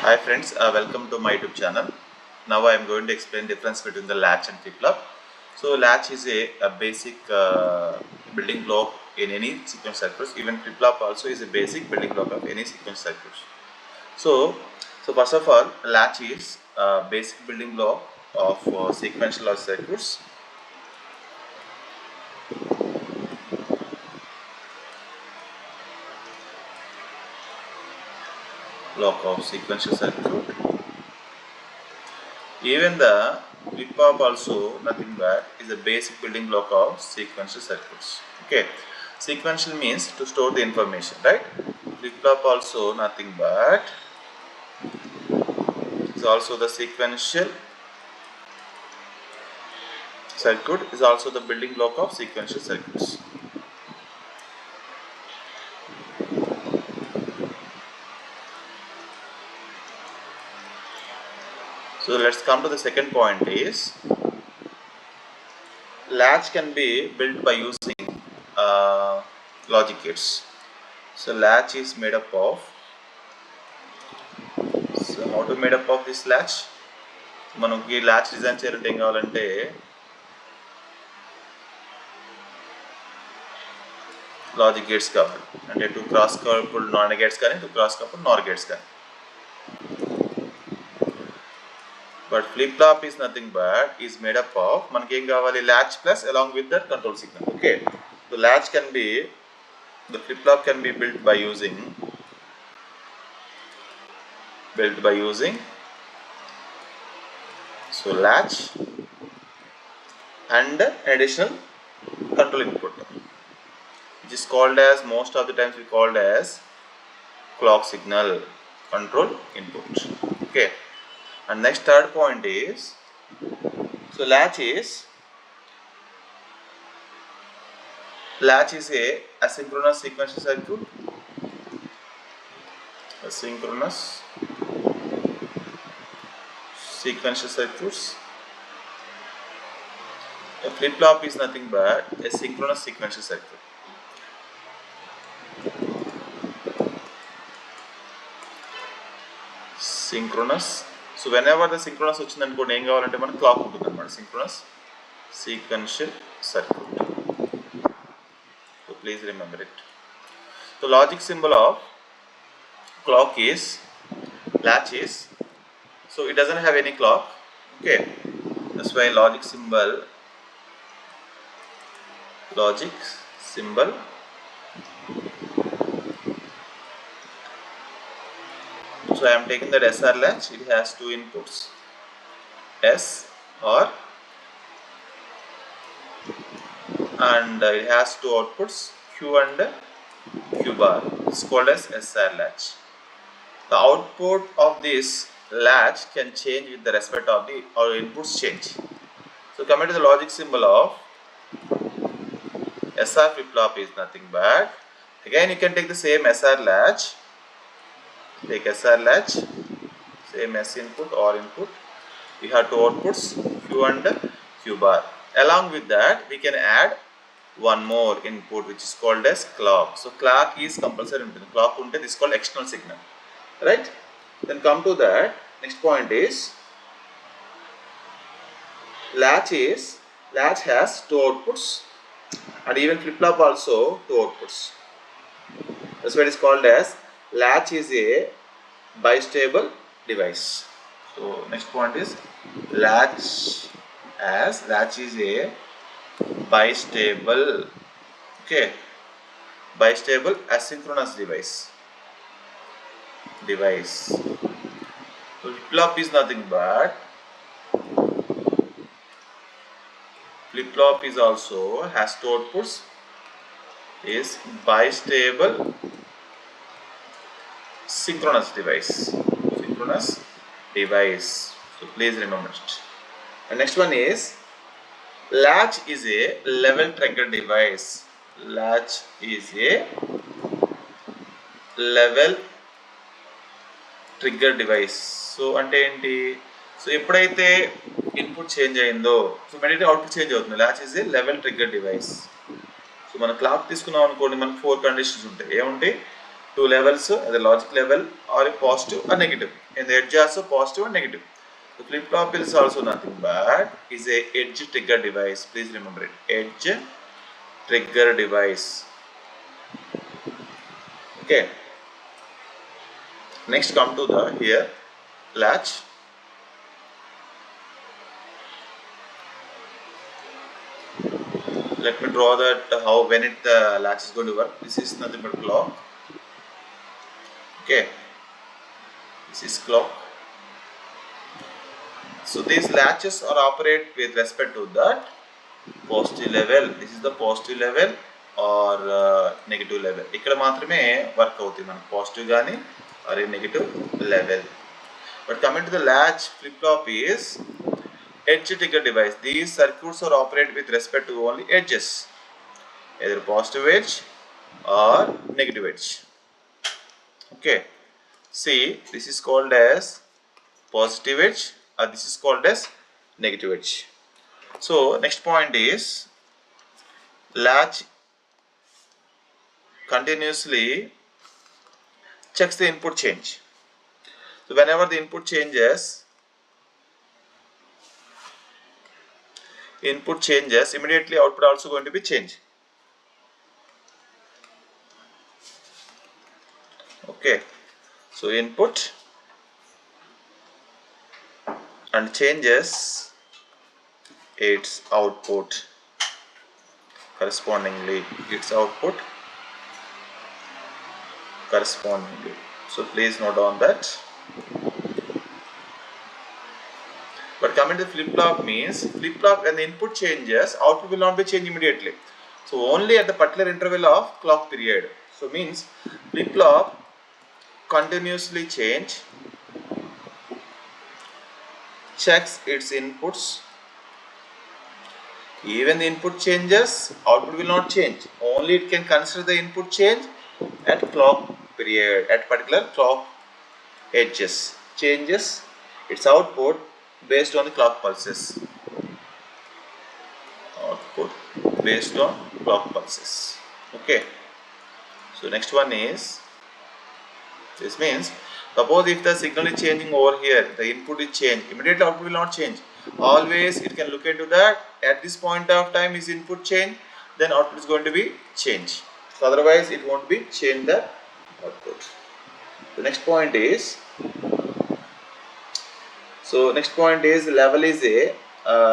Hi friends, welcome to my YouTube channel. Now I am going to explain difference between the latch and flip-flop. So latch is a basic building block in any sequence circuits. Even flip-flop also is a basic building block of any sequence circuits. So first of all, latch is a basic building block of sequential logic circuits. Block of sequential circuit. Even the flip-flop also nothing but is a basic building block of sequential circuits. Okay, sequential means to store the information, right? Flip-flop also nothing but is also the sequential circuit is also the building block of sequential circuits. So let's come to the second point is latch can be built by using logic gates. So latch is made up of, so how to made up of this latch? మనకి latch design చేయాలంటే ఏం కావాలంటే logic gates కావాలి, అంటే 2 cross coupled నార్ gates కానీ 2 cross coupled నార్ gates కానీ. But flip flop is nothing but is made up of మనకి ఏం కావాలి, latch plus along with that control signal. Okay, so latch can be, the flip flop can be built by using so latch and additional control input, which is called as, most of the times we called as clock signal control input. Okay, and next third point is, so latch is a asynchronous sequential circuit. Asynchronous sequential circuits. A flip-flop is nothing but a synchronous sequential circuit. Synchronous. So whenever the synchronous వచ్చిందనుకోండి ఏం కావాలంటే మనకి clock ఉంటుంది అన్నమాట. Synchronous sequential circuit. So please remember it. The logic symbol of clock is latch is, so it doesn't have any clock. Okay, that's why logic symbol so I am taking that SR latch. It has two inputs, S or, and it has two outputs, Q and Q bar. It's called as SR latch. The output of this latch can change with the respect of the inputs change. So coming to the logic symbol of SR flip-flop is nothing but, again you can take the same SR latch, take SR latch, same S input or input, we have two outputs, Q and Q bar. Along with that we can add one more input which is called as clock. So clock is compulsory input. Clock unte this is called external signal, right? Then come to that next point is latch has two outputs, and even flip-flop also two outputs. That's why it is called as latch is a bistable device. So next point is latch is a bistable, okay, bistable asynchronous device. So flip-flop is nothing but, flip-flop is also has two outputs, is bistable synchronous device. So please remember it. And next one is latch is a level trigger device. Latch is a level trigger device. So అంటే ఏంటి, so ఎప్పుడైతే input change అయిందో so ఇమిడియట్గా output change అవుతుంది. latch is a level trigger device. So మన clock తీసుకున్నాం అనుకోండి, మనకు 4 conditions ఉంటాయి. ఏముంటాయి, two levels, the logic level or a positive or negative. In the edge also positive and negative. The flip flop is also nothing but is a edge trigger device. Please remember it. Edge trigger device. Okay. Next come to the here latch. Let me draw that how when it the latch is going to work. This is nothing but clock. Okay. This is clock. So these latches are operate with respect to that positive level. This is the positive level or negative level. ఇక్కడ మాత్రమే work అవుతుంది మనకు positive గానీ or a negative level. But coming to the latch flip flop is edge trigger device. These circuits are operate with respect to only edges, either positive edge or negative edge. Okay. See, this is called as positive edge or this is called as negative edge. So next point is latch continuously checks the input change. So whenever the input changes, immediately output also going to be changed. Okay, so input and changes its output correspondingly. So please note down that. But coming to flip flop means flip flop when the input changes, output will not be changed immediately. So only at the particular interval of clock period. So means flip flop continuously checks its inputs. Even the input changes, output will not change. Only it can consider the input change at clock period, at particular clock edges. Changes its output based on the clock pulses. Output based on clock pulses. Okay. So next one is, this means suppose if the signal is changing over here, the input is changed, immediately output will not change. Always it can look into that at this point of time is input change, then output is going to be changed. So otherwise it won't be change the output. The next point is, level is a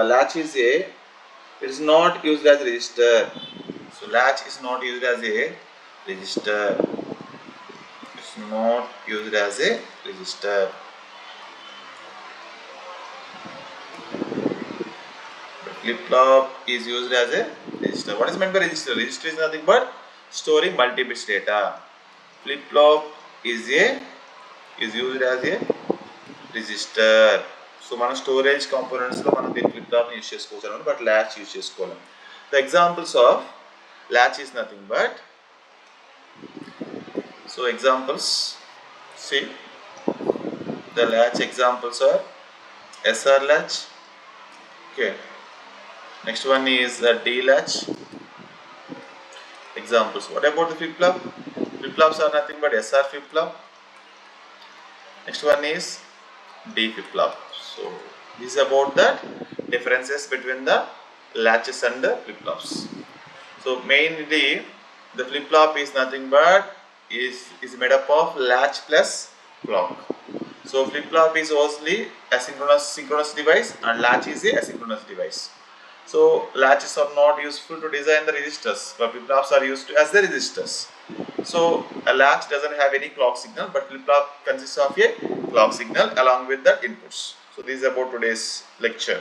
latch is a, it is not used as register. So latch is not used as a register. It's not used as a register. But flip flop is used as a register. What is meant by register? Register is nothing but storing multi-bits data. Flip flop is used as a register. So మన storage components లో మనం దీని flip flop ని use చేసుకోవచ్చు, but latch use చేసుకోలేం. The examples of latch is nothing but, so examples, see the latch examples are SR latch. Okay. Next one is D latch. Examples. What about the flip flop? Flip flops are nothing but SR flip flop. Next one is D flip flop. So this is about the differences between the latches and the flip flops. So mainly the flip flop is nothing but is made up of latch plus clock. So flip flop is mostly synchronous device and latch is a asynchronous device. So latches are not useful to design the registers, but flip flops are used as the registers. So a latch doesn't have any clock signal, but flip flop consists of a clock signal along with the inputs. So this is about today's lecture.